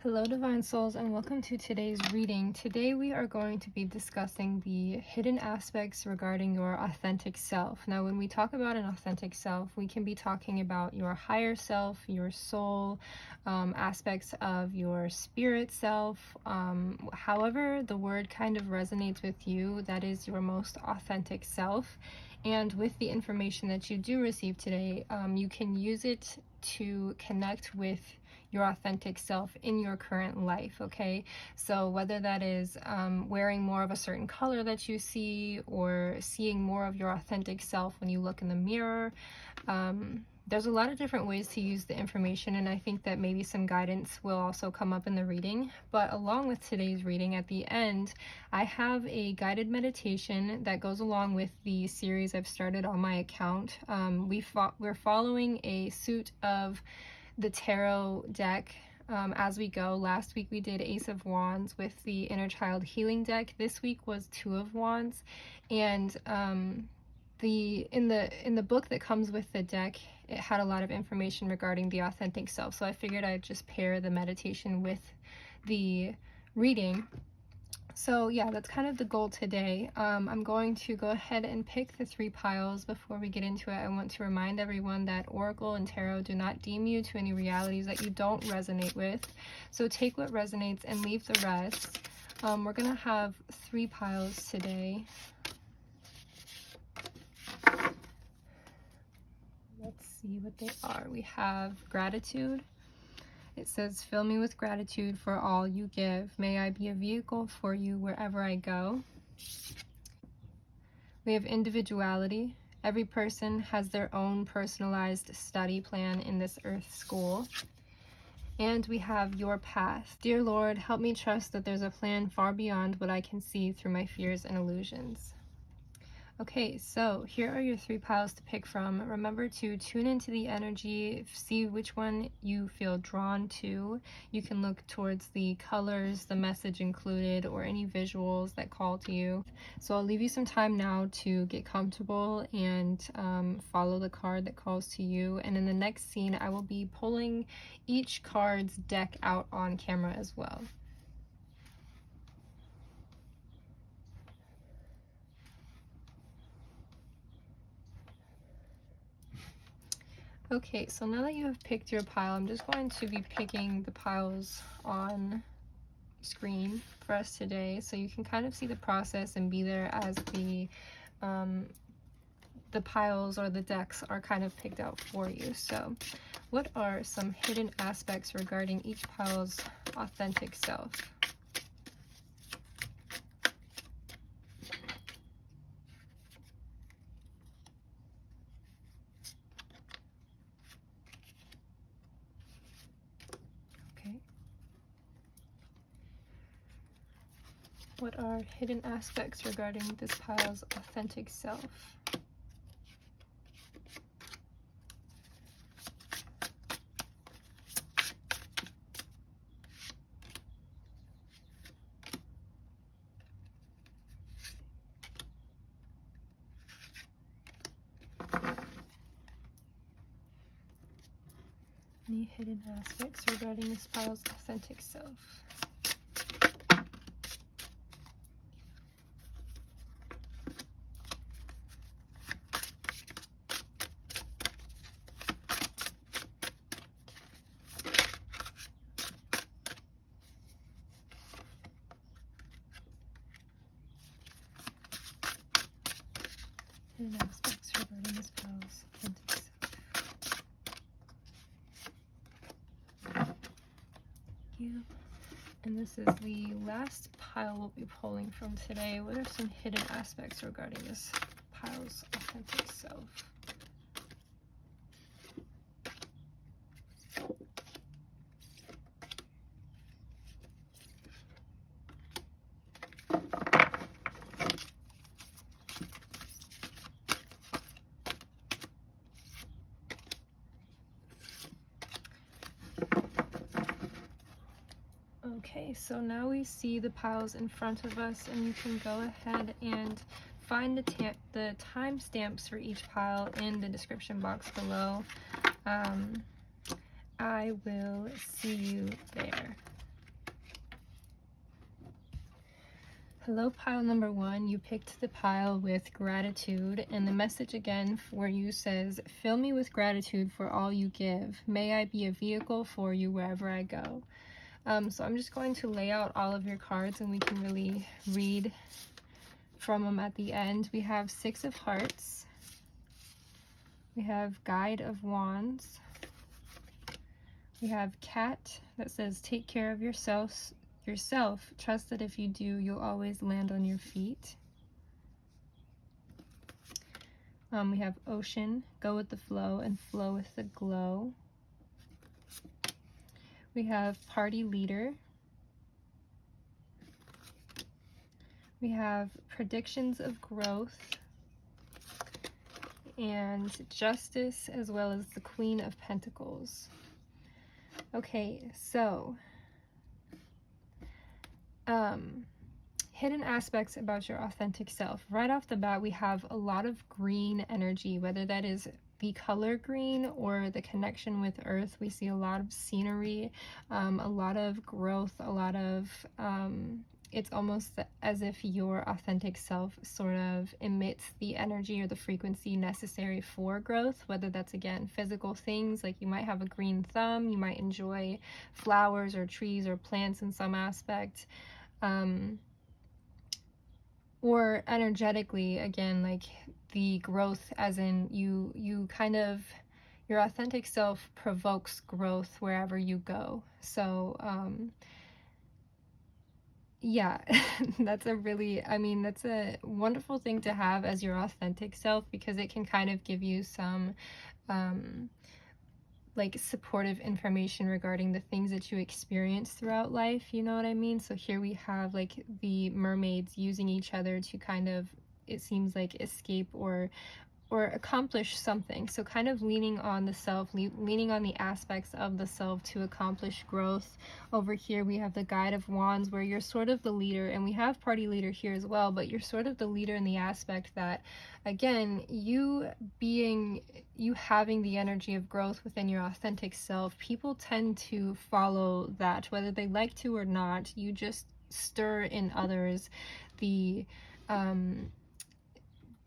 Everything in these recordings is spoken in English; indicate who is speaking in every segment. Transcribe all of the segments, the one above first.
Speaker 1: Hello Divine Souls, and welcome to today's reading. Today we are going to be discussing the hidden aspects regarding your authentic self. Now when we talk about an authentic self, we can be talking about your higher self, your soul, aspects of your spirit self. However the word kind of resonates with you, that is your most authentic self. And with the information that you do receive today, you can use it to connect with your authentic self in your current life. Okay, so whether that is wearing more of a certain color that you see, or seeing more of your authentic self when you look in the mirror, there's a lot of different ways to use the information, and I think that maybe some guidance will also come up in the reading. But along with today's reading, at the end I have a guided meditation that goes along with the series I've started on my account. We're following a suit of the tarot deck as we go. Last week we did Ace of Wands with the Inner Child Healing deck. This week was Two of Wands, and in the book that comes with the deck, it had a lot of information regarding the authentic self, so I figured I'd just pair the meditation with the reading. So yeah, that's kind of the goal today. I'm going to go ahead and pick the 3 piles. Before we get into it, I want to remind everyone that Oracle and Tarot do not deem you to any realities that you don't resonate with. So take what resonates and leave the rest. We're going to have 3 piles today. Let's see what they are. We have gratitude. It says, fill me with gratitude for all you give. May I be a vehicle for you wherever I go. We have individuality. Every person has their own personalized study plan in this earth school. And we have your path. Dear Lord, help me trust that there's a plan far beyond what I can see through my fears and illusions. Okay, so here are your 3 piles to pick from. Remember to tune into the energy, see which one you feel drawn to. You can look towards the colors, the message included, or any visuals that call to you. So I'll leave you some time now to get comfortable and follow the card that calls to you. And in the next scene, I will be pulling each card's deck out on camera as well. Okay, so now that you have picked your pile, I'm just going to be picking the piles on screen for us today, so you can kind of see the process and be there as the piles or the decks are kind of picked out for you. So what are some hidden aspects regarding each pile's authentic self? What are hidden aspects regarding this pile's authentic self? Any hidden aspects regarding this pile's authentic self? Hidden aspects regarding this pile's authentic self. Thank you. And this is the last pile we'll be pulling from today. What are some hidden aspects regarding this pile's authentic self? Okay, so now we see the piles in front of us, and you can go ahead and find the timestamps for each pile in the description box below. I will see you there. Hello, pile number one. You picked the pile with gratitude, and the message again for you says, fill me with gratitude for all you give. May I be a vehicle for you wherever I go. So I'm just going to lay out all of your cards and we can really read from them at the end. We have Six of Hearts. We have Guide of Wands. We have Cat that says, take care of yourself. Trust that if you do, you'll always land on your feet. We have Ocean, go with the flow and flow with the glow. We have Party Leader. We have Predictions of Growth and Justice, as well as the Queen of Pentacles. Okay, so hidden aspects about your authentic self. Right off the bat, we have a lot of green energy, whether that is the color green or the connection with earth. We see a lot of scenery, a lot of growth, a lot of it's almost as if your authentic self sort of emits the energy or the frequency necessary for growth, whether that's, again, physical things, like you might have a green thumb, you might enjoy flowers or trees or plants in some aspect, or energetically, again, like the growth, as in you kind of, your authentic self provokes growth wherever you go. So yeah, that's a really, that's a wonderful thing to have as your authentic self, because it can kind of give you some like supportive information regarding the things that you experience throughout life, you know what I mean? So here we have like the mermaids using each other to kind of, it seems like, escape or accomplish something. So kind of leaning on the self, leaning on the aspects of the self to accomplish growth. Over here we have the Guide of Wands, where you're sort of the leader, and we have Party Leader here as well, but you're sort of the leader in the aspect that, again, you having the energy of growth within your authentic self, people tend to follow that, whether they like to or not. You just stir in others the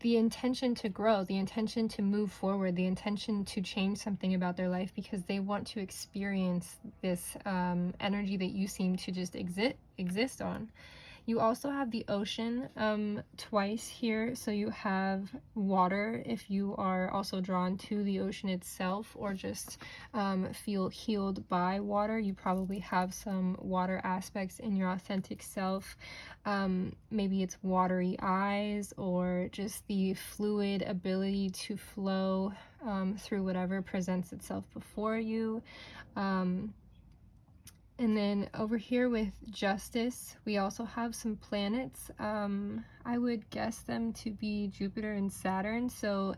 Speaker 1: intention to grow, the intention to move forward, the intention to change something about their life, because they want to experience this energy that you seem to just exist on. You also have the Ocean twice here, so you have water if you are also drawn to the ocean itself, or just feel healed by water. You probably have some water aspects in your authentic self. Maybe it's watery eyes, or just the fluid ability to flow through whatever presents itself before you. And then over here with Justice, we also have some planets. I would guess them to be Jupiter and Saturn. So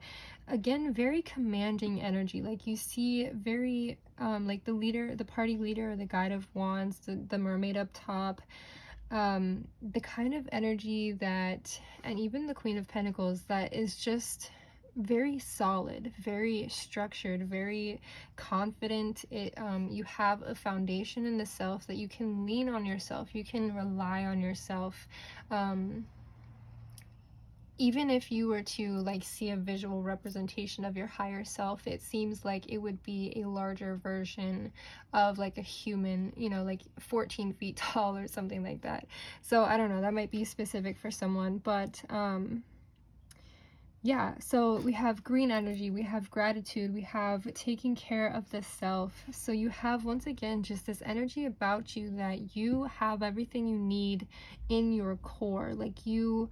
Speaker 1: again, very commanding energy. Like you see very, like the leader, the Party Leader, or the Guide of Wands, the mermaid up top, the kind of energy that, and even the Queen of Pentacles, that is just very solid, very structured, very confident. You have a foundation in the self that you can lean on yourself, you can rely on yourself. Even if you were to like see a visual representation of your higher self, it seems like it would be a larger version of like a human, you know, like 14 feet tall or something like that. So I don't know, that might be specific for someone, but yeah, so we have green energy, we have gratitude, we have taking care of the self. So you have, once again, just this energy about you that you have everything you need in your core. Like you,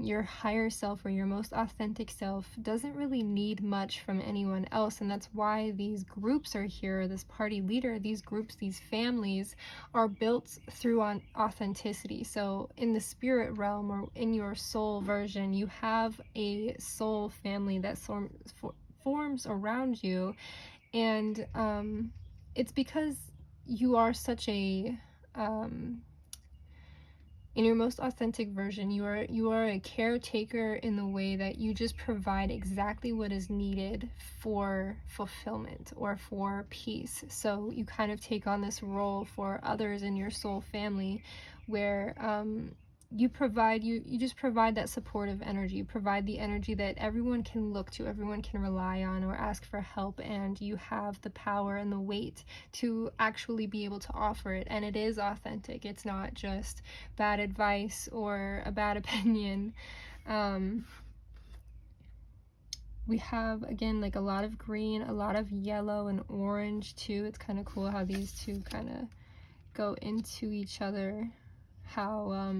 Speaker 1: your higher self, or your most authentic self, doesn't really need much from anyone else. And that's why these groups are here, this Party Leader, these groups, these families are built through authenticity. So in the spirit realm, or in your soul version, you have a soul family that forms around you. And it's because you are such a in your most authentic version, you are a caretaker in the way that you just provide exactly what is needed for fulfillment or for peace. So you kind of take on this role for others in your soul family, where you just provide that supportive energy. You provide the energy that everyone can look to, everyone can rely on or ask for help, and you have the power and the weight to actually be able to offer it. And it is authentic. It's not just bad advice or a bad opinion. We have, again, like a lot of green, a lot of yellow and orange too. It's kind of cool how these two kind of go into each other. How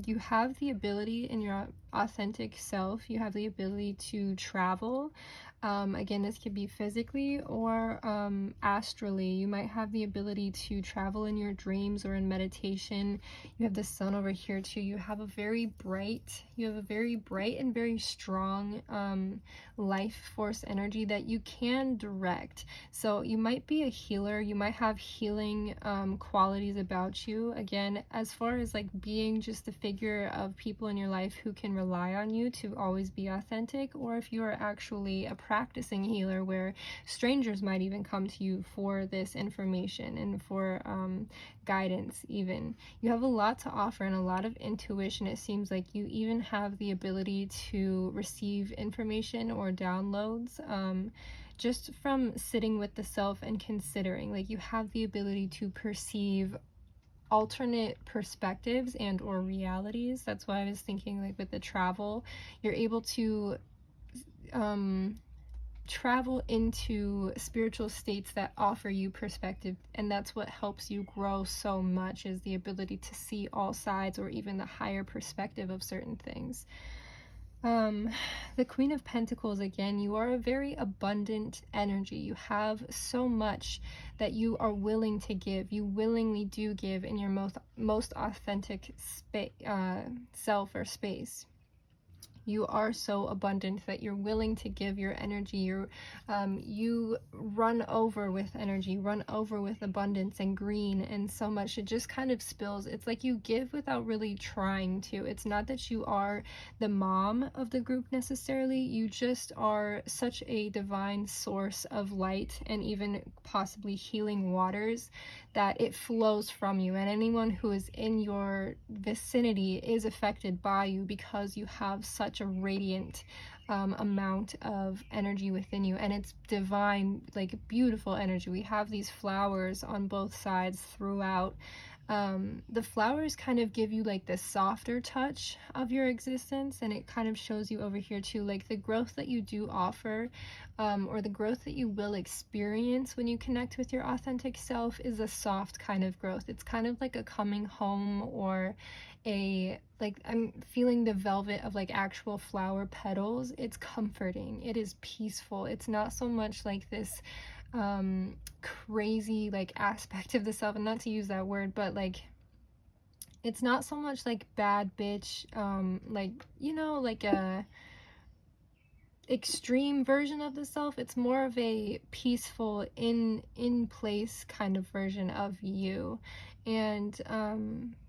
Speaker 1: you have the ability in your authentic self, you have the ability to travel. Again, this could be physically or astrally. You might have the ability to travel in your dreams or in meditation. You have the sun over here too. You have a very bright and very strong life force energy that you can direct. So you might be a healer. You might have healing qualities about you. Again, as far as like being just the figure of people in your life who can rely on you to always be authentic, or if you are actually a practicing healer where strangers might even come to you for this information and for guidance. Even you have a lot to offer and a lot of intuition. It seems like you even have the ability to receive information or downloads just from sitting with the self and considering. Like, you have the ability to perceive alternate perspectives and or realities. That's why I was thinking, like, with the travel, you're able to travel into spiritual states that offer you perspective, and that's what helps you grow so much, is the ability to see all sides or even the higher perspective of certain things. The Queen of Pentacles, again, you are a very abundant energy. You have so much that you are willing to give. You willingly do give in your most authentic self or space. You are so abundant that you're willing to give your energy. You run over with energy, run over with abundance and green and so much. It just kind of spills. It's like you give without really trying to. It's not that you are the mom of the group necessarily. You just are such a divine source of light and even possibly healing waters that it flows from you, and anyone who is in your vicinity is affected by you because you have such a radiant amount of energy within you, and it's divine, like beautiful energy. We have these flowers on both sides throughout. The flowers kind of give you like the softer touch of your existence, and it kind of shows you over here too, like the growth that you do offer, or the growth that you will experience when you connect with your authentic self is a soft kind of growth. It's kind of like a coming home, or like I'm feeling the velvet of like actual flower petals. It's comforting, it is peaceful. It's not so much like this crazy like aspect of the self, and not to use that word, but like it's not so much like bad bitch, like, you know, like a extreme version of the self. It's more of a peaceful in place kind of version of you. And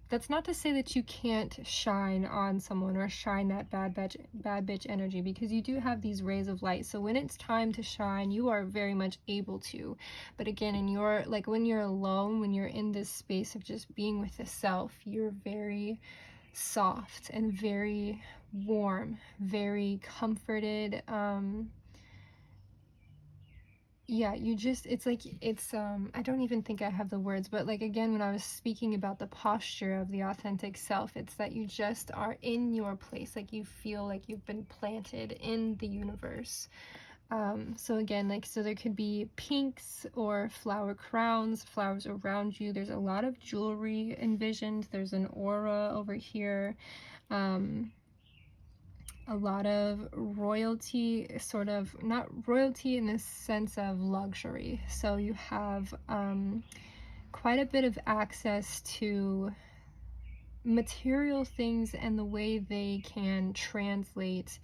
Speaker 1: that's not to say that you can't shine on someone or shine that bad bitch energy, because you do have these rays of light. So when it's time to shine, you are very much able to. But again, in your, like, when you're alone, when you're in this space of just being with the self, you're very soft and very warm, very comforted. Yeah, you just, it's like, it's I don't even think I have the words, but like, again, when I was speaking about the posture of the authentic self, it's that you just are in your place, like you feel like you've been planted in the universe. So again, like, so there could be pinks or flower crowns, flowers around you. There's a lot of jewelry envisioned. There's an aura over here. A lot of royalty, sort of, not royalty in the sense of luxury. So you have quite a bit of access to material things and the way they can translate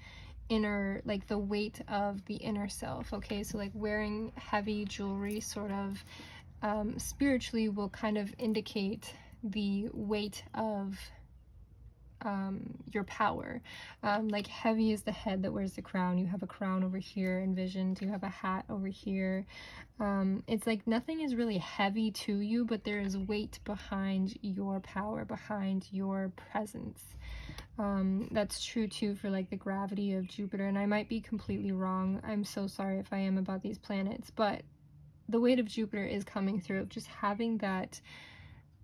Speaker 1: inner, like the weight of the inner self. Okay, so like wearing heavy jewelry sort of spiritually will kind of indicate the weight of your power. Like heavy is the head that wears the crown. You have a crown over here envisioned. You have a hat over here. It's like nothing is really heavy to you, but there is weight behind your power, behind your presence. That's true too for like the gravity of Jupiter, and I might be completely wrong. I'm so sorry if I am about these planets, but the weight of Jupiter is coming through, just having that,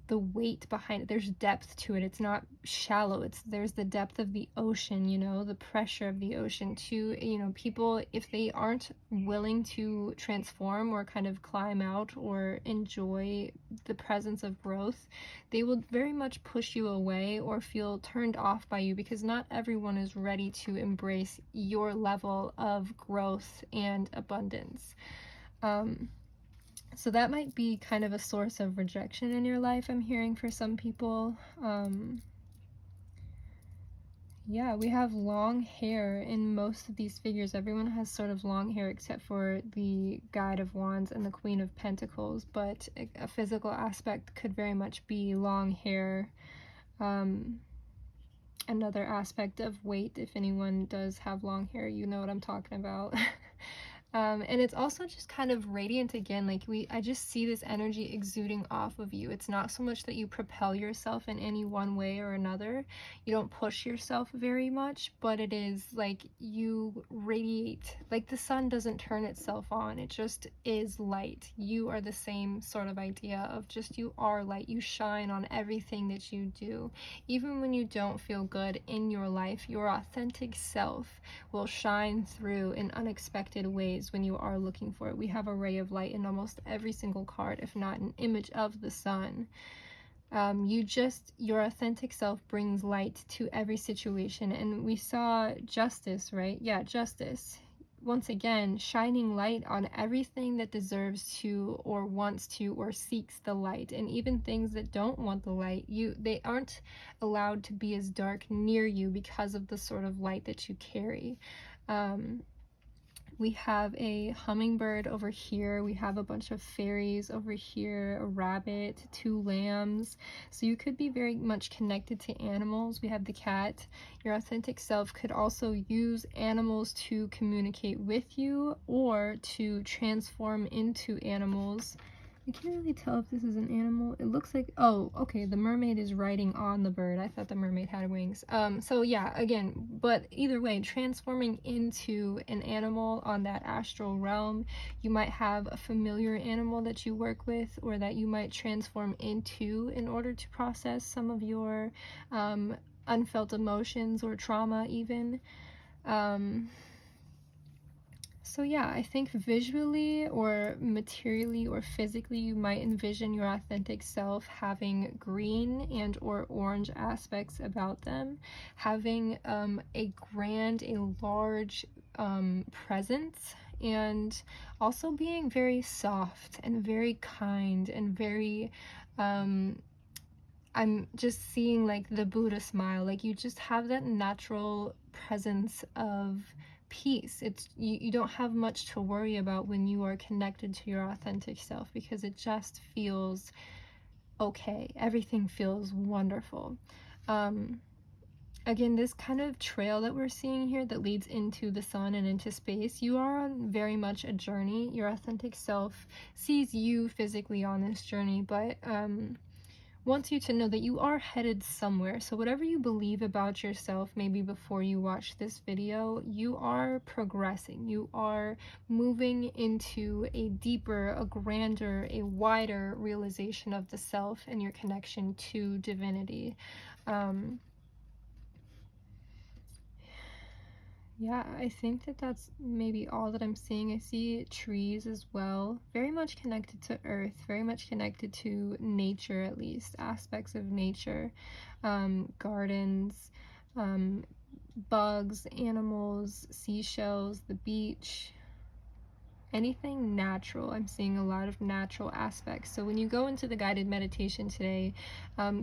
Speaker 1: the weight behind it. There's depth to it. It's not shallow. There's the depth of the ocean, you know, the pressure of the ocean to, you know, people, if they aren't willing to transform or kind of climb out or enjoy the presence of growth, they will very much push you away or feel turned off by you, because not everyone is ready to embrace your level of growth and abundance. So that might be kind of a source of rejection in your life, I'm hearing, for some people. Yeah, we have long hair in most of these figures. Everyone has sort of long hair except for the Guide of Wands and the Queen of Pentacles, but a physical aspect could very much be long hair. Another aspect of weight, if anyone does have long hair, you know what I'm talking about. And it's also just kind of radiant again. Like I just see this energy exuding off of you. It's not so much that you propel yourself in any one way or another. You don't push yourself very much, but it is like you radiate. Like the sun doesn't turn itself on. It just is light. You are the same sort of idea of just, you are light. You shine on everything that you do. Even when you don't feel good in your life, your authentic self will shine through in unexpected ways when you are looking for it. We have a ray of light in almost every single card, if not an image of the sun. Your authentic self brings light to every situation. And we saw justice, right? Yeah, justice. Once again, shining light on everything that deserves to or wants to or seeks the light. And even things that don't want the light, they aren't allowed to be as dark near you because of the sort of light that you carry. We have a hummingbird over here. We have a bunch of fairies over here, a rabbit, 2 lambs. So you could be very much connected to animals. We have the cat. Your authentic self could also use animals to communicate with you or to transform into animals. I can't really tell if this is an animal. It looks like, oh, okay, the mermaid is riding on the bird. I thought the mermaid had wings. So yeah, again, but either way, transforming into an animal on that astral realm. You might have a familiar animal that you work with or that you might transform into in order to process some of your unfelt emotions or trauma even. So yeah, I think visually or materially or physically, you might envision your authentic self having green and or orange aspects about them, having a large presence, and also being very soft and very kind and very I'm just seeing like the Buddha smile. Like you just have that natural presence of peace. You don't have much to worry about when you are connected to your authentic self, because it just feels okay. Everything feels wonderful. Again, this kind of trail that we're seeing here that leads into the sun and into space, you are on very much a journey. Your authentic self sees you physically on this journey, but wants you to know that you are headed somewhere. So whatever you believe about yourself, maybe before you watch this video, you are progressing. You are moving into a deeper, a grander, a wider realization of the self and your connection to divinity. Yeah, I think that that's maybe all that I'm seeing. I see trees as well, very much connected to earth, very much connected to nature, at least aspects of nature, gardens, bugs, animals, seashells, the beach, anything natural. I'm seeing a lot of natural aspects. So when you go into the guided meditation today,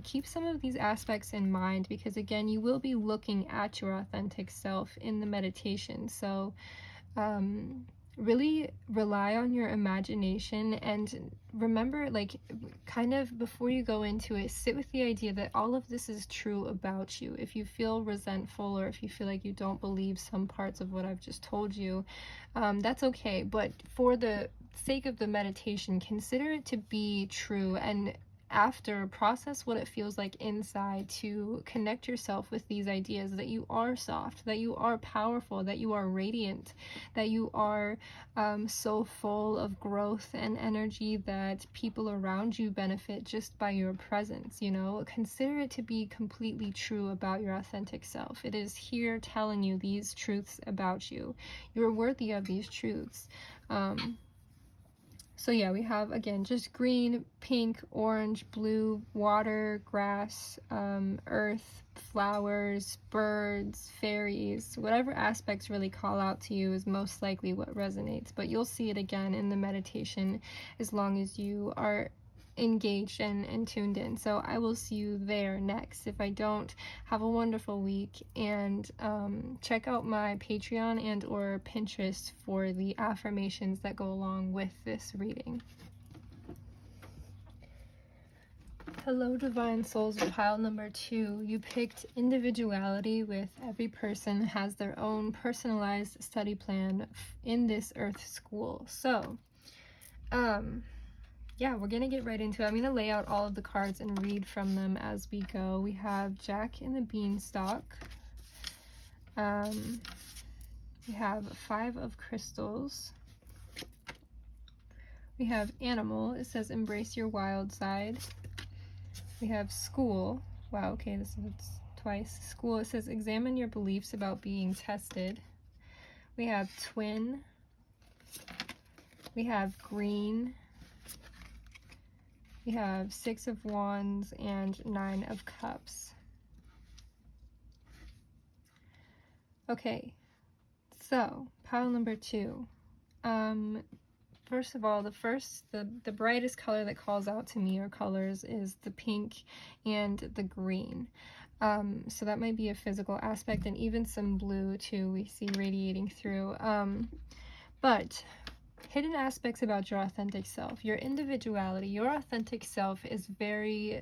Speaker 1: keep some of these aspects in mind, because again, you will be looking at your authentic self in the meditation. So really rely on your imagination, and remember, like, kind of before you go into it, sit with the idea that all of this is true about you. If you feel resentful, or if you feel like you don't believe some parts of what I've just told you, that's okay. But for the sake of the meditation, consider it to be true, and after, process what it feels like inside to connect yourself with these ideas that you are soft, that you are powerful, that you are radiant, that you are so full of growth and energy that people around you benefit just by your presence. You know, consider it to be completely true about your authentic self. It is here telling you these truths about you. You're worthy of these truths. So yeah, we have, again, just green, pink, orange, blue, water, grass, earth, flowers, birds, fairies. Whatever aspects really call out to you is most likely what resonates, but you'll see it again in the meditation as long as you are engaged and tuned in. So I will see you there next. If I don't, have a wonderful week, and check out my Patreon and or Pinterest for the affirmations that go along with this reading. Hello, divine souls of pile number 2. You picked individuality, with every person has their own personalized study plan in this earth school. So yeah, we're gonna get right into it. I'm gonna lay out all of the cards and read from them as we go. We have Jack and the Beanstalk. We have 5 of Crystals. We have Animal. It says embrace your wild side. We have School. Wow, okay, this is twice. School, it says examine your beliefs about being tested. We have Twin. We have Green. We have 6 of Wands and 9 of Cups. Okay, so pile number 2. First of all, the brightest color that calls out to me, or colors, is the pink and the green. So that might be a physical aspect, and even some blue too we see radiating through. But hidden aspects about your authentic self, your individuality. Your authentic self is very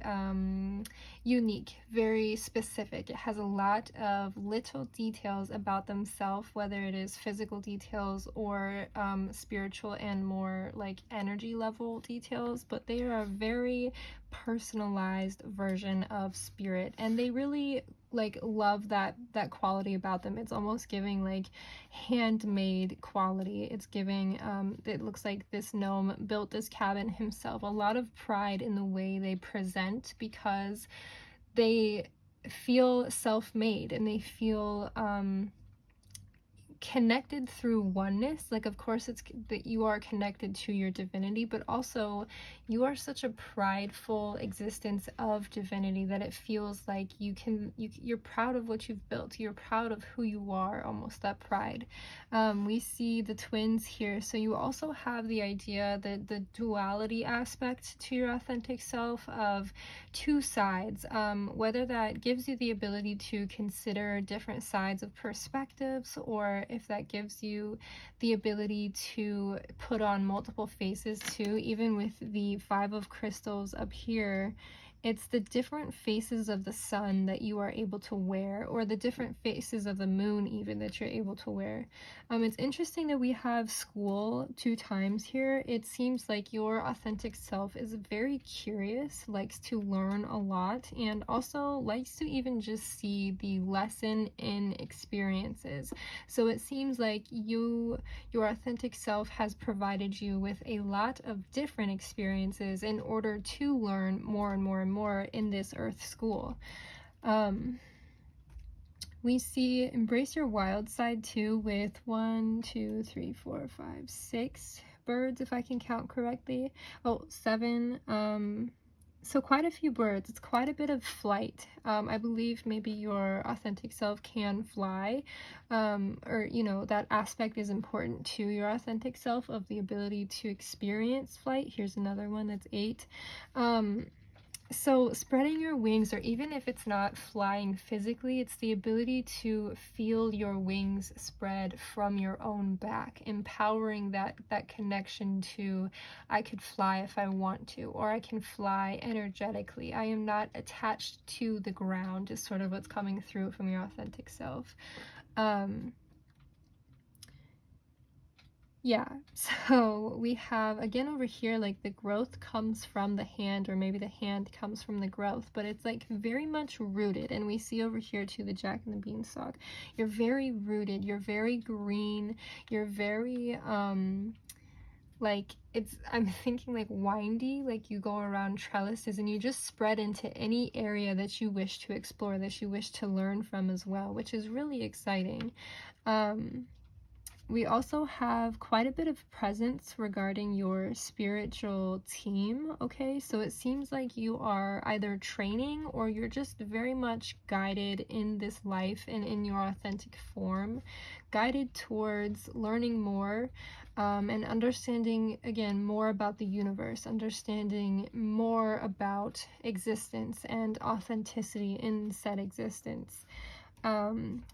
Speaker 1: unique, very specific. It has a lot of little details about themselves, whether it is physical details or spiritual and more like energy level details, but they are a very personalized version of spirit, and they really like love that quality about them. It's almost giving like handmade quality. It's giving it looks like this gnome built this cabin himself. A lot of pride in the way they present, because they feel self-made, and they feel connected through oneness. Like, of course, it's that you are connected to your divinity, but also you are such a prideful existence of divinity that it feels like you're proud of what you've built. You're proud of who you are, almost that pride. We see the twins here, so you also have the idea that the duality aspect to your authentic self of 2 sides, whether that gives you the ability to consider different sides of perspectives, or if that gives you the ability to put on multiple faces too. Even with the 5 of Crystals up here, it's the different faces of the sun that you are able to wear, or the different faces of the moon even that you're able to wear. It's interesting that we have School 2 times here. It seems like your authentic self is very curious, likes to learn a lot, and also likes to even just see the lesson in experiences. So it seems like your authentic self has provided you with a lot of different experiences in order to learn more and more and more in this earth school. We see embrace your wild side too, with 1, 2, 3, 4, 5, 6 birds, if I can count correctly. Oh, 7. So quite a few birds. It's quite a bit of flight. I believe maybe your authentic self can fly, or, you know, that aspect is important to your authentic self, of the ability to experience flight. Here's another one that's 8. So spreading your wings, or even if it's not flying physically, it's the ability to feel your wings spread from your own back, empowering that connection to, I could fly if I want to, or I can fly energetically. I am not attached to the ground is sort of what's coming through from your authentic self. Yeah, so we have again over here, like the growth comes from the hand, or maybe the hand comes from the growth, but it's like very much rooted. And we see over here too the Jack and the Beanstalk. You're very rooted, you're very green, you're very like I'm thinking like windy, like you go around trellises and you just spread into any area that you wish to explore, that you wish to learn from as well, which is really exciting. We also have quite a bit of presence regarding your spiritual team, okay? So it seems like you are either training or you're just very much guided in this life and in your authentic form, guided towards learning more and understanding, again, more about the universe, understanding more about existence and authenticity in said existence.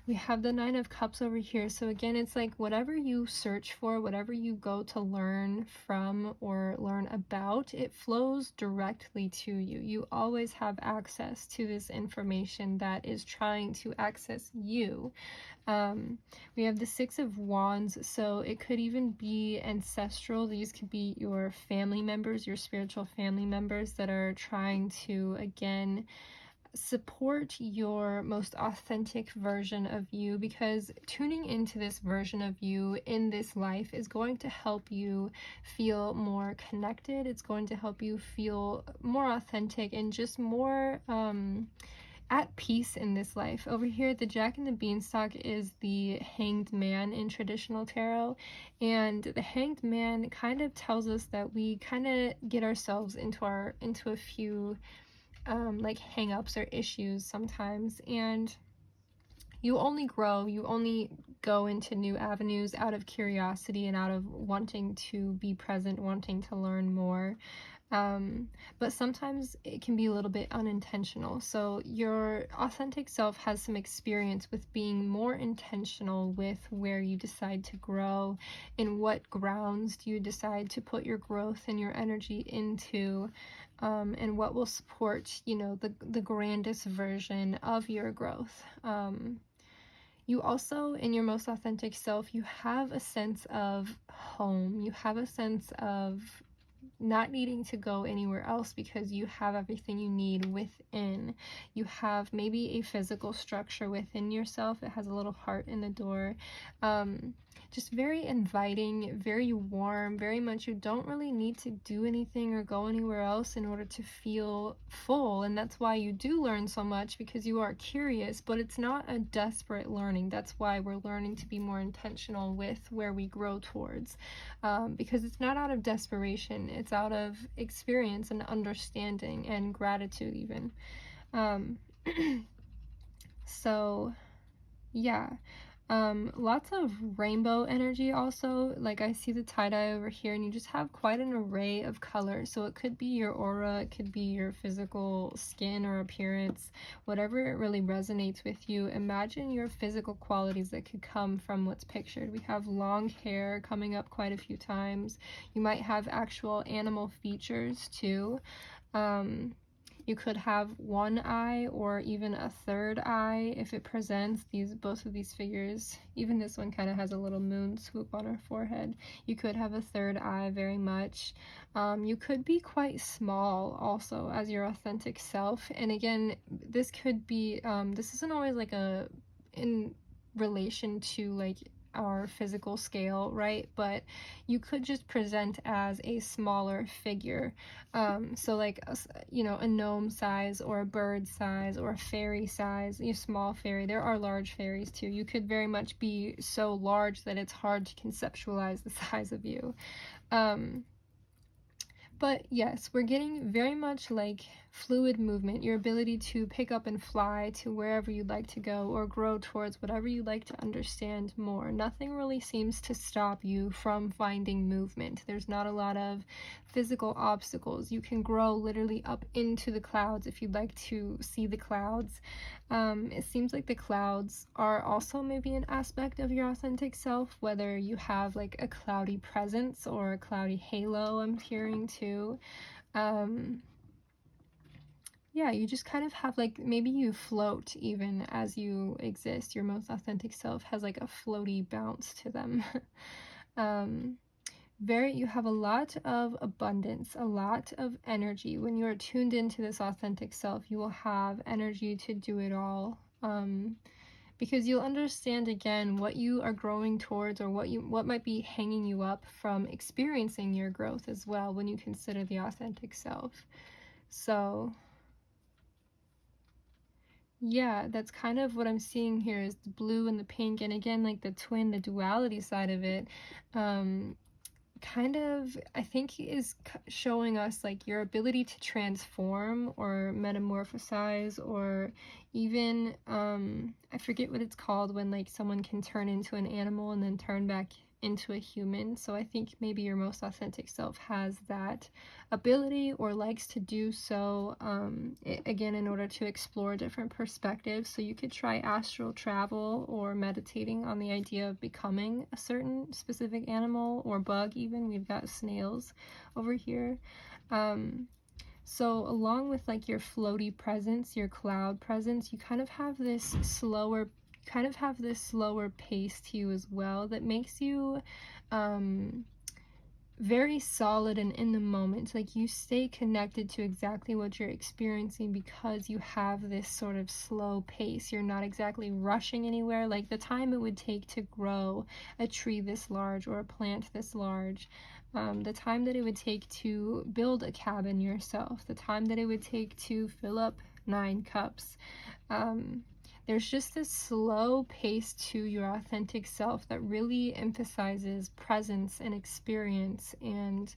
Speaker 1: We have the Nine of Cups over here. So again, it's like whatever you search for, whatever you go to learn from or learn about, it flows directly to you. You always have access to this information that is trying to access you. We have the Six of Wands, so it could even be ancestral. These could be your family members, your spiritual family members that are trying to, again, support your most authentic version of you, because tuning into this version of you in this life is going to help you feel more connected. It's going to help you feel more authentic and just more at peace in this life. Over here, the Jack and the Beanstalk is the Hanged Man in traditional tarot, and the Hanged Man kind of tells us that we kind of get ourselves into a few like hang-ups or issues sometimes, and you only grow, you only go into new avenues out of curiosity and out of wanting to be present, wanting to learn more. But sometimes it can be a little bit unintentional. So your authentic self has some experience with being more intentional with where you decide to grow, and what grounds do you decide to put your growth and your energy into, and what will support, you know, the grandest version of your growth. You also, in your most authentic self, you have a sense of home. You have a sense of not needing to go anywhere else because you have everything you need within. You have maybe a physical structure within yourself. It has a little heart in the door. Just very inviting, very warm, very much you don't really need to do anything or go anywhere else in order to feel full. And that's why you do learn so much, because you are curious, but it's not a desperate learning. That's why we're learning to be more intentional with where we grow towards, because it's not out of desperation, it's out of experience and understanding and gratitude even. So yeah. Lots of rainbow energy also. Like I see the tie-dye over here, and you just have quite an array of colors. So it could be your aura, it could be your physical skin or appearance, whatever it really resonates with you. Imagine your physical qualities that could come from what's pictured. We have long hair coming up quite a few times. You might have actual animal features too. You could have one eye or even a third eye if it presents. Both of these figures, even this one kind of has a little moon swoop on her forehead. You could have a third eye very much. You could be quite small also as your authentic self. And again, this could be, this isn't always like in relation to like our physical scale, right? But you could just present as a smaller figure. So like a gnome size or a bird size or a fairy size, a small fairy. There are large fairies too. You could very much be so large that it's hard to conceptualize the size of you. But yes, we're getting very much like fluid movement, your ability to pick up and fly to wherever you'd like to go or grow towards whatever you'd like to understand more. Nothing really seems to stop you from finding movement. There's not a lot of physical obstacles. You can grow literally up into the clouds if you'd like to see the clouds. It seems like the clouds are also maybe an aspect of your authentic self, whether you have like a cloudy presence or a cloudy halo, I'm hearing too. Yeah, you just kind of have like, maybe you float even as you exist. Your most authentic self has like a floaty bounce to them. You have a lot of abundance, a lot of energy. When you are tuned into this authentic self, you will have energy to do it all. Because you'll understand again what you are growing towards, or what might be hanging you up from experiencing your growth as well when you consider the authentic self. So yeah, that's kind of what I'm seeing here, is the blue and the pink, and again, like the twin, the duality side of it, kind of, I think, is showing us like your ability to transform or metamorphosize, or even, I forget what it's called when like someone can turn into an animal and then turn back into a human. So I think maybe your most authentic self has that ability or likes to do so, again, in order to explore different perspectives. So you could try astral travel or meditating on the idea of becoming a certain specific animal or bug. Even we've got snails over here. So along with like your floaty presence, your cloud presence, you kind of have this slower pace to you as well, that makes you very solid and in the moment. Like, you stay connected to exactly what you're experiencing because you have this sort of slow pace. You're not exactly rushing anywhere. Like the time it would take to grow a tree this large or a plant this large, the time that it would take to build a cabin yourself, the time that it would take to fill up 9 cups. There's just this slow pace to your authentic self that really emphasizes presence and experience, and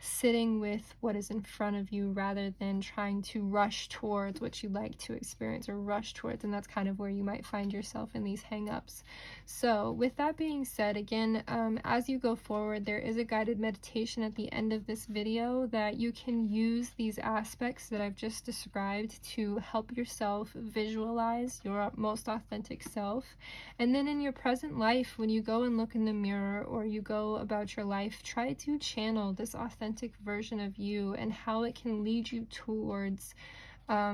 Speaker 1: sitting with what is in front of you rather than trying to rush towards what you like to experience or rush towards. And that's kind of where you might find yourself in these hang-ups. So with that being said, again, as you go forward, there is a guided meditation at the end of this video that you can use these aspects that I've just described to help yourself visualize your most authentic self. And then in your present life, when you go and look in the mirror or you go about your life, try to channel this authentic version of you and how it can lead you towards a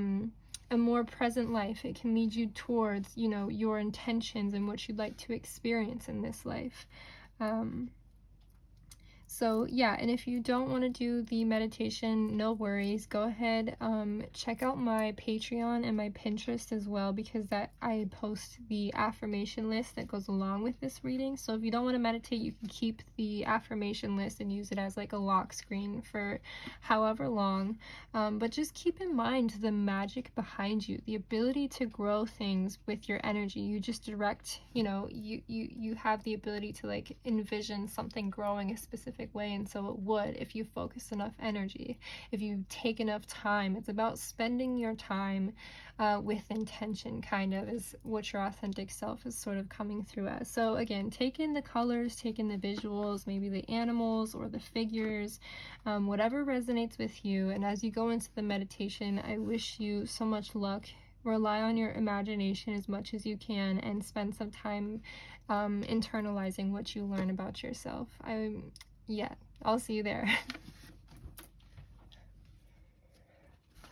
Speaker 1: more present life. It can lead you towards, you know, your intentions and what you'd like to experience in this life. So yeah, and if you don't want to do the meditation, no worries. Go ahead, check out my Patreon and my Pinterest as well, because that I post the affirmation list that goes along with this reading. So if you don't want to meditate, you can keep the affirmation list and use it as like a lock screen for however long. But just keep in mind the magic behind you, the ability to grow things with your energy. You just direct, you know, you have the ability to like envision something growing a specific way, and so it would if you focus enough energy, if you take enough time. It's about spending your time with intention, kind of, is what your authentic self is sort of coming through as. So again, take in the colors, take in the visuals, maybe the animals or the figures, whatever resonates with you. And as you go into the meditation, I wish you so much luck. Rely on your imagination as much as you can, and spend some time internalizing what you learn about yourself. Yeah, I'll see you there.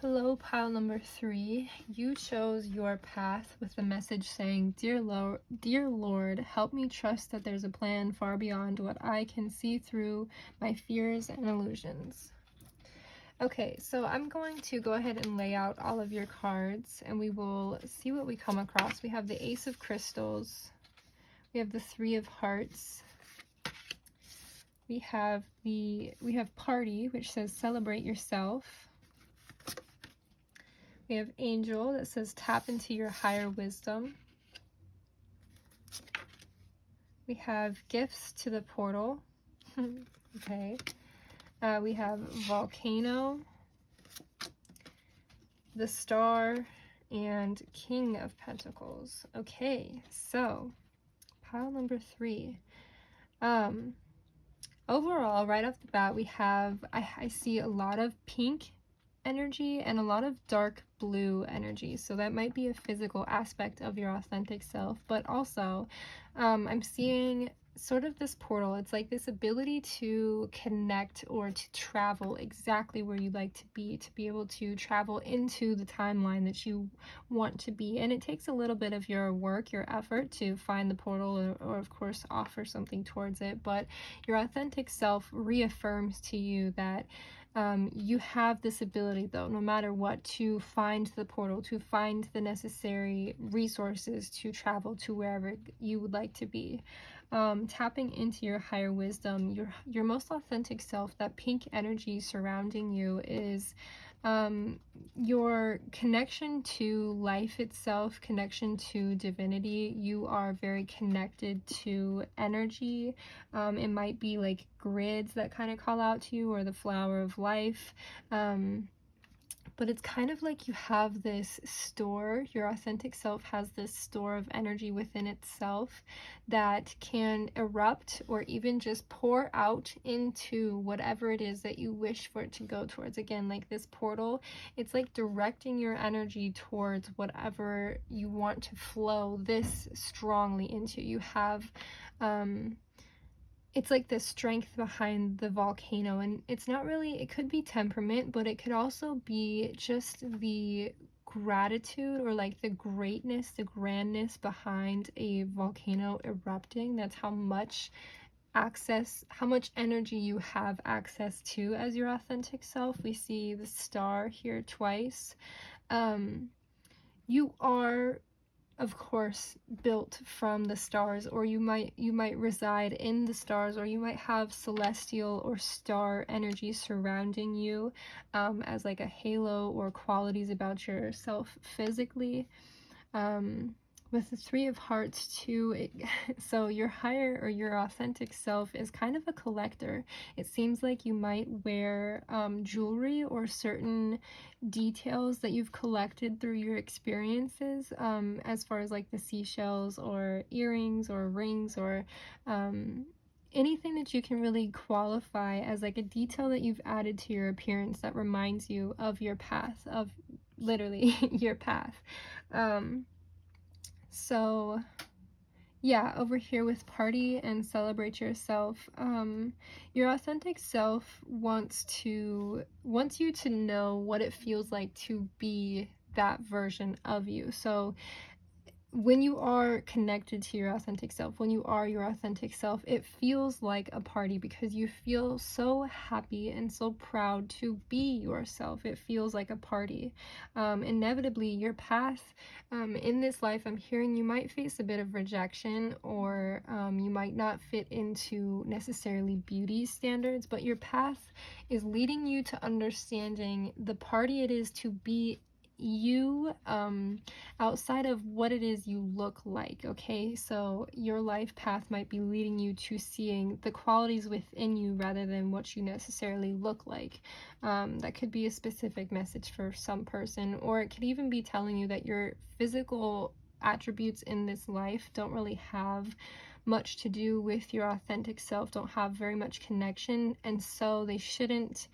Speaker 1: Hello, pile number 3. You chose your path with the message saying, Dear Lord, help me trust that there's a plan far beyond what I can see through my fears and illusions. Okay, so I'm going to go ahead and lay out all of your cards, and we will see what we come across. We have the Ace of Crystals. We have the 3 of Hearts. We have Party, which says celebrate yourself. We have Angel, that says tap into your higher wisdom. We have Gifts to the Portal. Okay. We have Volcano, the Star, and King of Pentacles. Okay, so pile number 3. Overall, right off the bat, we have, I see a lot of pink energy and a lot of dark blue energy. So that might be a physical aspect of your authentic self, but also I'm seeing sort of this portal. It's like this ability to connect or to travel exactly where you'd like to be able to travel into the timeline that you want to be. And it takes a little bit of your work, your effort to find the portal, or of course offer something towards it, but your authentic self reaffirms to you that you have this ability, though, no matter what, to find the portal, to find the necessary resources to travel to wherever you would like to be. Tapping into your higher wisdom, your most authentic self, that pink energy surrounding you is your connection to life itself, connection to divinity. You are very connected to energy. It might be like grids that kind of call out to you, or the flower of life. But it's kind of like you have this store, your authentic self has this store of energy within itself that can erupt or even just pour out into whatever it is that you wish for it to go towards. Again, like this portal, it's like directing your energy towards whatever you want to flow this strongly into. You have, it's like the strength behind the volcano, and it's not really, it could be temperament, but it could also be just the gratitude, or like the greatness, the grandness behind a volcano erupting. That's how much how much energy you have access to as your authentic self. We see the star here twice. You are, of course, built from the stars, or you might reside in the stars, or you might have celestial or star energy surrounding you, as like a halo or qualities about yourself physically. With the 3 of Hearts too, so your higher or your authentic self is kind of a collector. It seems like you might wear jewelry or certain details that you've collected through your experiences, as far as like the seashells or earrings or rings, or anything that you can really qualify as like a detail that you've added to your appearance that reminds you of your path, of literally your path. So yeah, over here with party and celebrate yourself, your authentic self wants you to know what it feels like to be that version of you. So when you are connected to your authentic self, when you are your authentic self, it feels like a party because you feel so happy and so proud to be yourself. It feels like a party. Inevitably, your path in this life, I'm hearing you might face a bit of rejection, or you might not fit into necessarily beauty standards, but your path is leading you to understanding the party it is to be you, outside of what it is you look like. Okay, so your life path might be leading you to seeing the qualities within you rather than what you necessarily look like. That could be a specific message for some person, or it could even be telling you that your physical attributes in this life don't really have much to do with your authentic self, don't have very much connection, and so they shouldn't,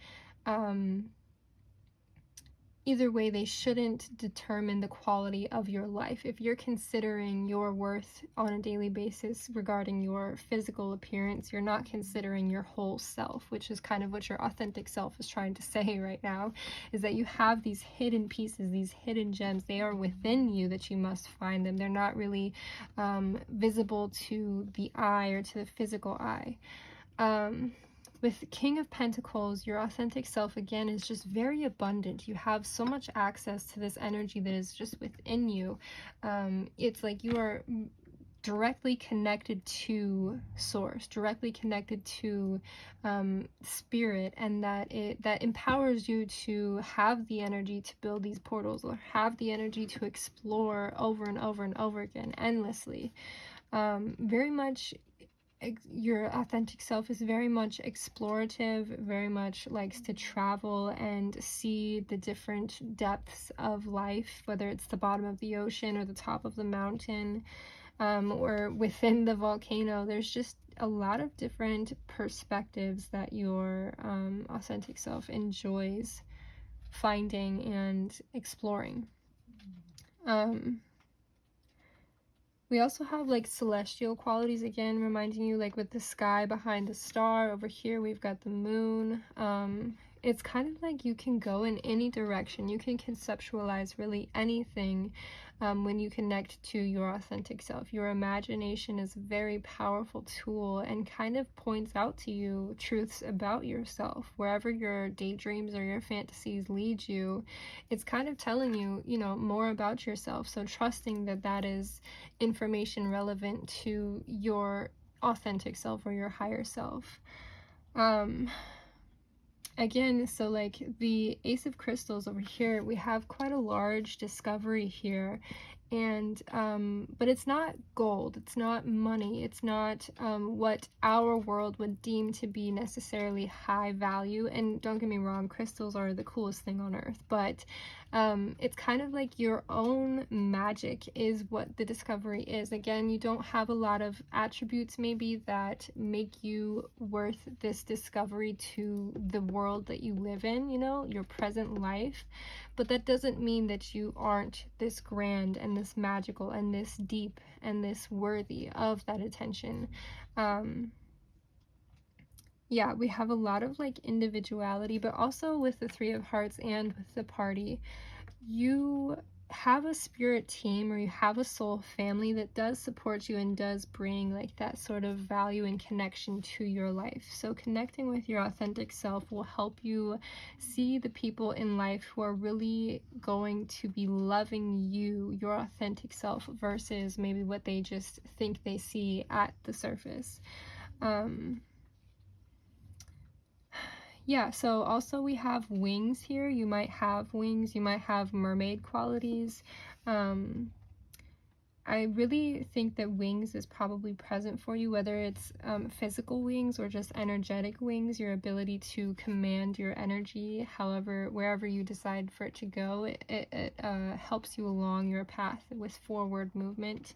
Speaker 1: either way, they shouldn't determine the quality of your life. If you're considering your worth on a daily basis regarding your physical appearance, you're not considering your whole self, which is kind of what your authentic self is trying to say right now, is that you have these hidden pieces, these hidden gems. They are within you that you must find them. They're not really visible to the eye or to the physical eye. With King of Pentacles, your authentic self, again, is just very abundant. You have so much access to this energy that is just within you. It's like you are directly connected to source, directly connected to spirit, and that empowers you to have the energy to build these portals, or have the energy to explore over and over and over again, endlessly. Very much your authentic self is very much explorative, very much likes to travel and see the different depths of life, whether it's the bottom of the ocean or the top of the mountain, or within the volcano. There's just a lot of different perspectives that your authentic self enjoys finding and exploring. We also have like celestial qualities, again reminding you, like with the sky behind the star. Over here we've got the moon. It's kind of like you can go in any direction. You can conceptualize really anything when you connect to your authentic self. Your imagination is a very powerful tool and kind of points out to you truths about yourself. Wherever your daydreams or your fantasies lead you, it's kind of telling you, you know, more about yourself. So trusting that that is information relevant to your authentic self or your higher self. Again, so like the Ace of Crystals over here, we have quite a large discovery here. And but it's not gold, it's not money, it's not what our world would deem to be necessarily high value. And don't get me wrong, crystals are the coolest thing on earth, but it's kind of like your own magic is what the discovery is. Again, you don't have a lot of attributes maybe that make you worth this discovery to the world that you live in, you know, your present life. But that doesn't mean that you aren't this grand and this magical and this deep and this worthy of that attention. Yeah, we have a lot of like individuality, but also with the Three of Hearts and with the party, you have a spirit team or you have a soul family that does support you and does bring like that sort of value and connection to your life. So connecting with your authentic self will help you see the people in life who are really going to be loving you, your authentic self, versus maybe what they just think they see at the surface. Yeah, so also we have wings here. You might have wings, you might have mermaid qualities. I really think that wings is probably present for you, whether it's physical wings or just energetic wings. Your ability to command your energy, however, wherever you decide for it to go, it helps you along your path with forward movement.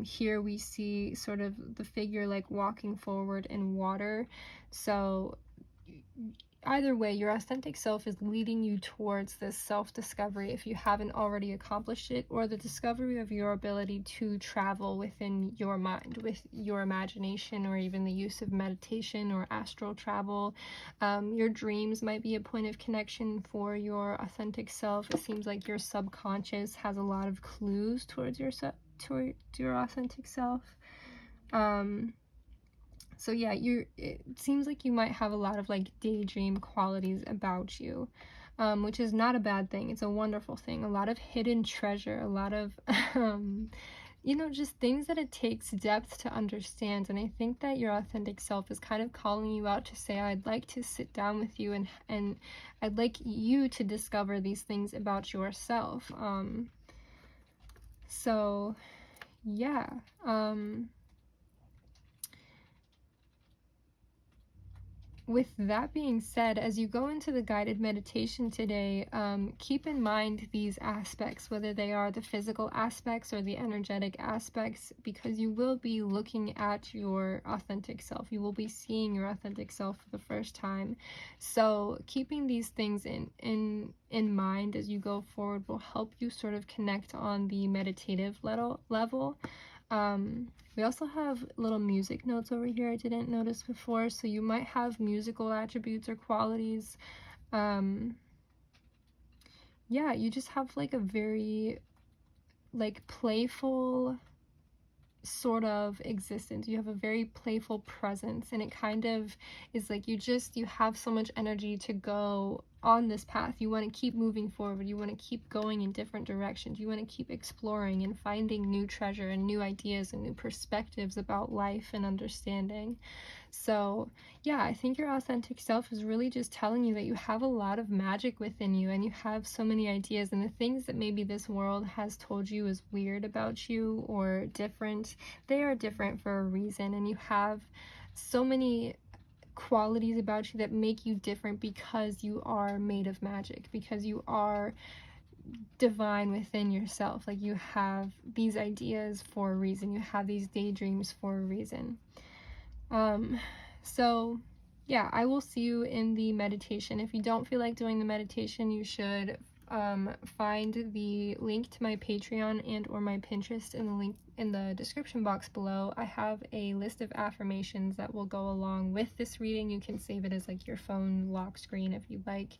Speaker 1: Here we see sort of the figure like walking forward in water. So either way, your authentic self is leading you towards this self-discovery if you haven't already accomplished it, or the discovery of your ability to travel within your mind with your imagination, or even the use of meditation or astral travel. Your dreams might be a point of connection for your authentic self. It seems like your subconscious has a lot of clues towards your authentic self. So yeah, it seems like you might have a lot of like daydream qualities about you, which is not a bad thing. It's a wonderful thing. A lot of hidden treasure, a lot of, you know, just things that it takes depth to understand. And I think that your authentic self is kind of calling you out to say, I'd like to sit down with you and I'd like you to discover these things about yourself. So yeah. With that being said, as you go into the guided meditation today, keep in mind these aspects, whether they are the physical aspects or the energetic aspects, because you will be looking at your authentic self. You will be seeing your authentic self for the first time. So keeping these things in mind as you go forward will help you sort of connect on the meditative level. We also have little music notes over here I didn't notice before, so you might have musical attributes or qualities. Yeah, you just have like a very like playful sort of existence. You have a very playful presence, and it kind of is like you have so much energy to go on this path. You want to keep moving forward. You want to keep going in different directions. You want to keep exploring and finding new treasure and new ideas and new perspectives about life and understanding. So yeah, I think your authentic self is really just telling you that you have a lot of magic within you, and you have so many ideas, and the things that maybe this world has told you is weird about you or different, they are different for a reason. And you have so many qualities about you that make you different because you are made of magic, because you are divine within yourself. Like, you have these ideas for a reason, you have these daydreams for a reason. So yeah, I will see you in the meditation. If you don't feel like doing the meditation, you should find the link to my Patreon and or my Pinterest in the link in the description box below. I have a list of affirmations that will go along with this reading. You can save it as like your phone lock screen if you'd like.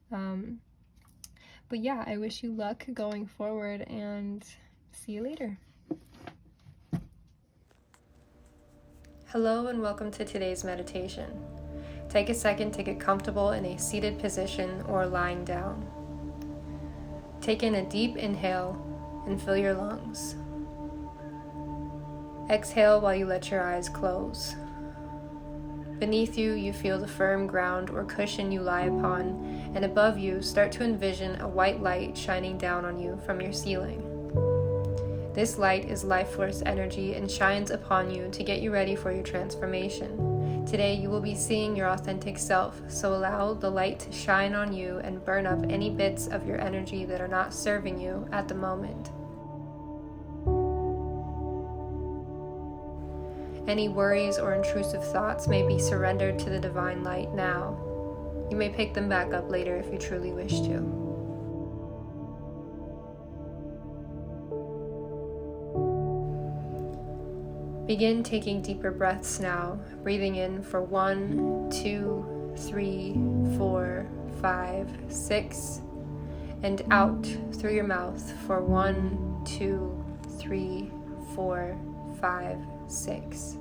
Speaker 1: But yeah, I wish you luck going forward, and see you later. Hello and welcome to today's meditation. Take a second to get comfortable in a seated position or lying down. Take in a deep inhale and fill your lungs. Exhale while you let your eyes close. Beneath you, you feel the firm ground or cushion you lie upon, and above you, start to envision a white light shining down on you from your ceiling. This light is life force energy and shines upon you to get you ready for your transformation. Today you will be seeing your authentic self, so allow the light to shine on you and burn up any bits of your energy that are not serving you at the moment. Any worries or intrusive thoughts may be surrendered to the divine light now. You may pick them back up later if you truly wish to. Begin taking deeper breaths now, breathing in for 1, 2, 3, 4, 5, 6, and out through your mouth for 1, 2, 3, 4, 5, 6.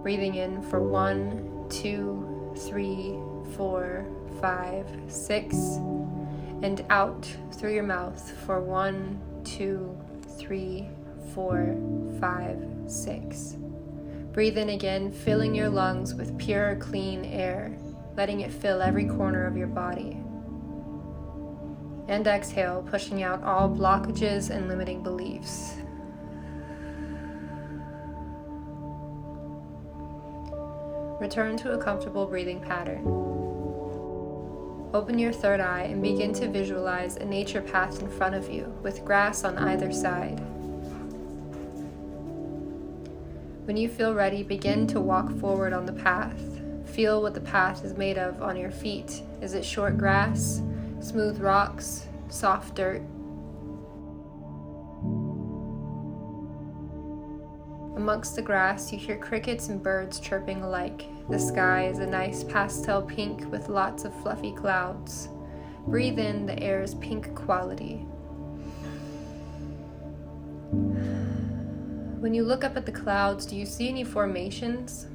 Speaker 1: Breathing in for 1, 2, 3, 4, 5, 6, and out through your mouth for 1, 2, 3, 4, 5, 6. Breathe in again, filling your lungs with pure, clean air, letting it fill every corner of your body. And exhale, pushing out all blockages and limiting beliefs. Return to a comfortable breathing pattern. Open your third eye and begin to visualize a nature path in front of you with grass on either side. When you feel ready, begin to walk forward on the path. Feel what the path is made of on your feet. Is it short grass, smooth rocks, soft dirt? Amongst the grass, you hear crickets and birds chirping alike. The sky is a nice pastel pink with lots of fluffy clouds. Breathe in the air's pink quality. When you look up at the clouds, do you see any formations?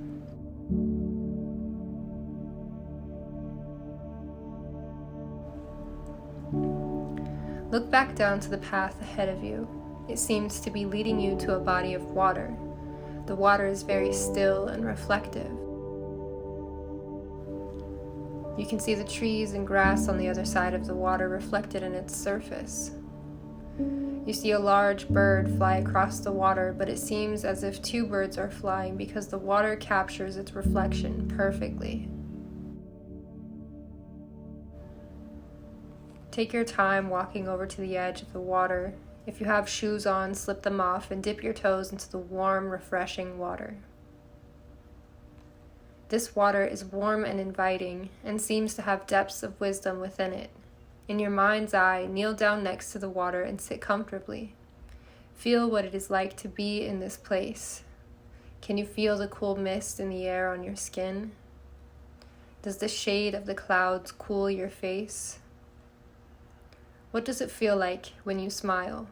Speaker 1: Look back down to the path ahead of you. It seems to be leading you to a body of water. The water is very still and reflective. You can see the trees and grass on the other side of the water reflected in its surface. You see a large bird fly across the water, but it seems as if two birds are flying because the water captures its reflection perfectly. Take your time walking over to the edge of the water. If you have shoes on, slip them off and dip your toes into the warm, refreshing water. This water is warm and inviting and seems to have depths of wisdom within it. In your mind's eye, kneel down next to the water and sit comfortably. Feel what it is like to be in this place. Can you feel the cool mist in the air on your skin? Does the shade of the clouds cool your face? What does it feel like when you smile?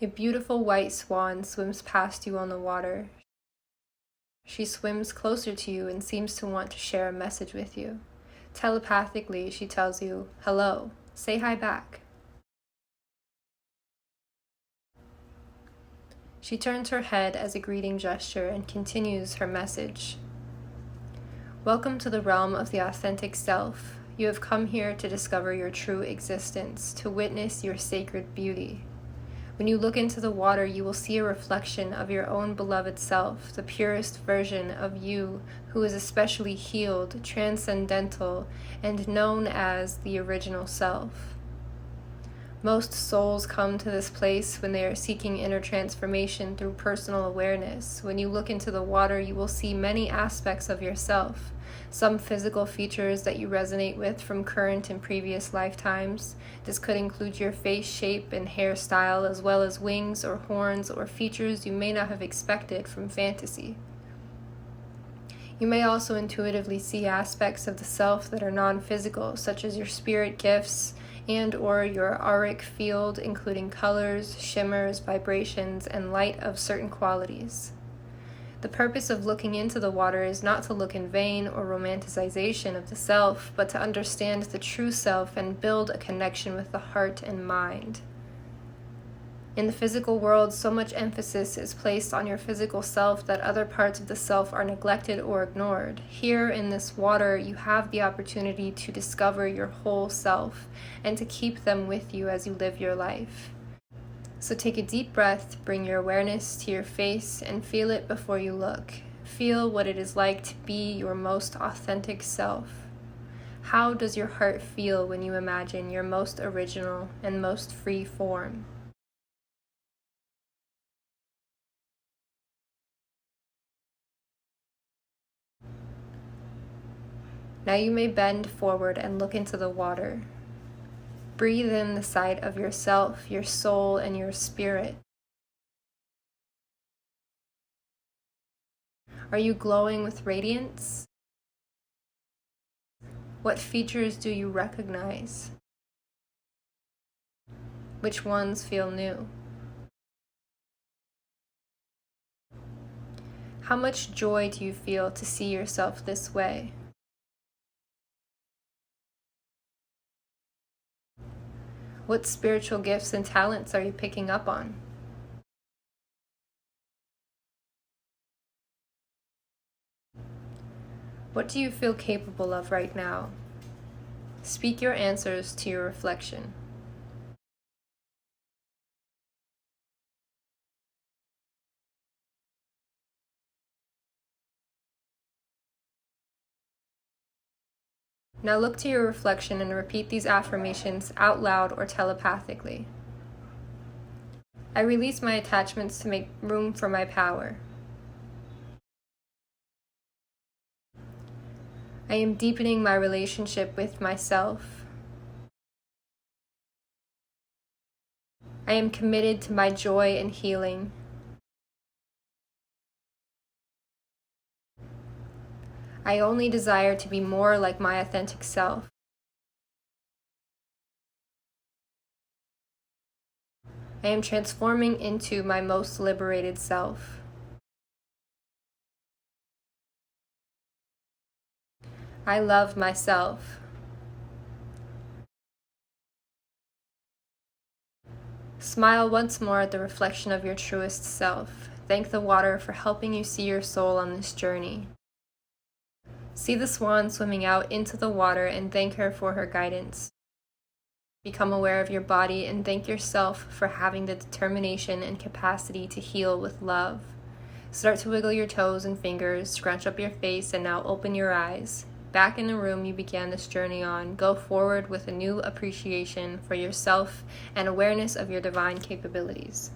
Speaker 1: A beautiful white swan swims past you on the water. She swims closer to you and seems to want to share a message with you. Telepathically, she tells you, "Hello, say hi back." She turns her head as a greeting gesture and continues her message. Welcome to the realm of the authentic self. You have come here to discover your true existence, to witness your sacred beauty. When you look into the water, you will see a reflection of your own beloved self, the purest version of you, who is especially healed, transcendental, and known as the original self. Most souls come to this place when they are seeking inner transformation through personal awareness. When you look into the water, you will see many aspects of yourself. Some physical features that you resonate with from current and previous lifetimes. This could include your face shape and hairstyle, as well as wings or horns or features you may not have expected from fantasy. You may also intuitively see aspects of the self that are non-physical, such as your spirit gifts and or your auric field, including colors, shimmers, vibrations, and light of certain qualities. The purpose of looking into the water is not to look in vain or romanticization of the self, but to understand the true self and build a connection with the heart and mind. In the physical world, so much emphasis is placed on your physical self that other parts of the self are neglected or ignored. Here in this water, you have the opportunity to discover your whole self and to keep them with you as you live your life. So take a deep breath, bring your awareness to your face, and feel it before you look. Feel what it is like to be your most authentic self. How does your heart feel when you imagine your most original and most free form? Now you may bend forward and look into the water. Breathe in the sight of yourself, your soul, and your spirit. Are you glowing with radiance? What features do you recognize? Which ones feel new? How much joy do you feel to see yourself this way? What spiritual gifts and talents are you picking up on? What do you feel capable of right now? Speak your answers to your reflection. Now look to your reflection and repeat these affirmations out loud or telepathically. I release my attachments to make room for my power. I am deepening my relationship with myself. I am committed to my joy and healing. I only desire to be more like my authentic self. I am transforming into my most liberated self. I love myself. Smile once more at the reflection of your truest self. Thank the water for helping you see your soul on this journey. See the swan swimming out into the water and thank her for her guidance. Become aware of your body and thank yourself for having the determination and capacity to heal with love. Start to wiggle your toes and fingers, scrunch up your face, and now open your eyes. Back in the room you began this journey on, go forward with a new appreciation for yourself and awareness of your divine capabilities.